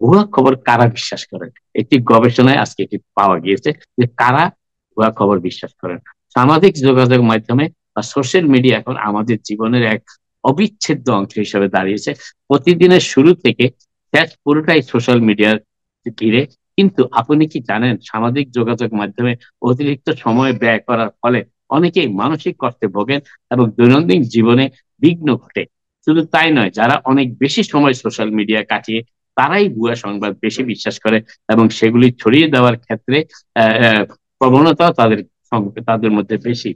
ভুয়া খবর কারা বিশ্বাস করেন? একটি গবেষণায় আজকে এটি পাওয়া গিয়েছে যে কারা ভুয়া খবর বিশ্বাস করেন। সামাজিক যোগাযোগ মাধ্যমে বা সোশ্যাল মিডিয়া এখন আমাদের জীবনের এক অবিচ্ছেদ্য অংশ হিসেবে দাঁড়িয়েছে। প্রতিদিনের শুরু থেকে শেষ পুরোটাই সোশ্যাল মিডিয়ার ঘিরে। কিন্তু আপনি কি জানেন সামাজিক যোগাযোগ মাধ্যমে অতিরিক্ত সময় ব্যয় করার ফলে অনেকেই মানসিক কষ্টে ভোগেন এবং দৈনন্দিন জীবনে বিঘ্ন ঘটে। শুধু তাই নয়, যারা অনেক বেশি সময় সোশ্যাল মিডিয়া কাটিয়ে তারাই ভুয়া সংবাদ বেশি বিশ্বাস করে এবং সেগুলি ছড়িয়ে দেওয়ার ক্ষেত্রে প্রবণতাও তাদের মধ্যে বেশি।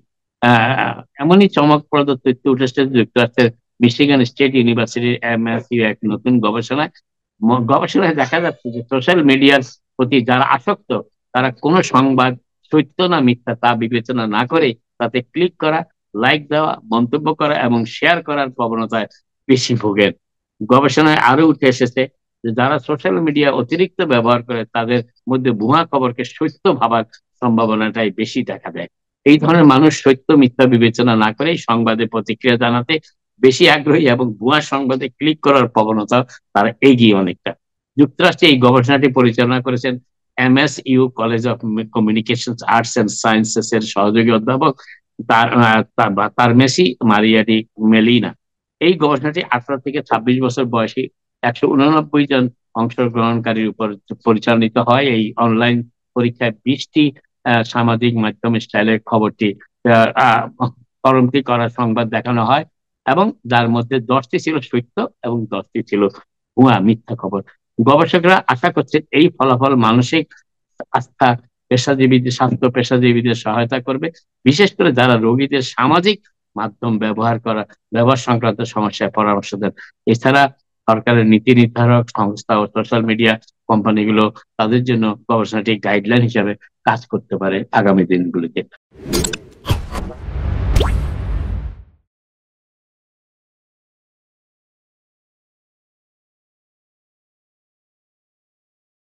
এমনই চমকপ্রদ তথ্য উঠে এসেছে যুক্তরাষ্ট্রের মিশিগান স্টেট ইউনিভার্সিটির এমএসইউ এক নতুন গবেষণায় দেখা যাচ্ছে যে সোশ্যাল মিডিয়ার প্রতি যারা আসক্ত তারা কোনো সংবাদ সত্য না মিথ্যা তা বিবেচনা না করে তাতে ক্লিক করা, লাইক দেওয়া, মন্তব্য করা এবং শেয়ার করার প্রবণতায় বেশি ভোগেন। গবেষণায় আরো উঠে এসেছে যে যারা সোশ্যাল মিডিয়া অতিরিক্ত ব্যবহার করে তাদের মধ্যে ভুয়া খবরকে সত্য ভাবার সম্ভাবনাটাই বেশি দেখা দেয়। এই ধরনের মানুষ সত্য মিথ্যা বিবেচনা না করেই সংবাদে প্রতিক্রিয়া জানাতে বেশি আগ্রহী এবং ভুয়া সংবাদে ক্লিক করার প্রবণতা তারা এগিয়ে অনেকটা। যুক্তরাষ্ট্রে এই গবেষণাটি পরিচালনা করেছেন MSU college of communication arts and sciences এর সহযোগী অধ্যাপক তার মেসি মারিয়াডি মেলিনা। এই গবেষণাটি 18 থেকে 26 বছর বয়সী 189 জন অংশগ্রহণকারীর উপর পরিচালিত হয়। এই অনলাইন পরীক্ষায় 20টি সামাজিক মাধ্যম স্টাইলের খবরটি কলমটি করা সংবাদ দেখানো হয় এবং যার মধ্যে 10টি ছিল সত্য এবং 10টি ছিল ভুয়া মিথ্যা খবর। গবেষকরা আশা করছেন এই ফলাফল মানসিক আস্থা স্বাস্থ্য পেশাজীবীদের সহায়তা করবে, বিশেষ করে যারা রোগীদের সামাজিক মাধ্যম ব্যবহার সংক্রান্ত সমস্যায় পরামর্শ দেন। এছাড়া সরকারের নীতি নির্ধারক সংস্থা ও সোশ্যাল মিডিয়া কোম্পানিগুলো তাদের জন্য গবেষণাটি গাইডলাইন হিসাবে কাজ করতে পারে আগামী দিনগুলিতে।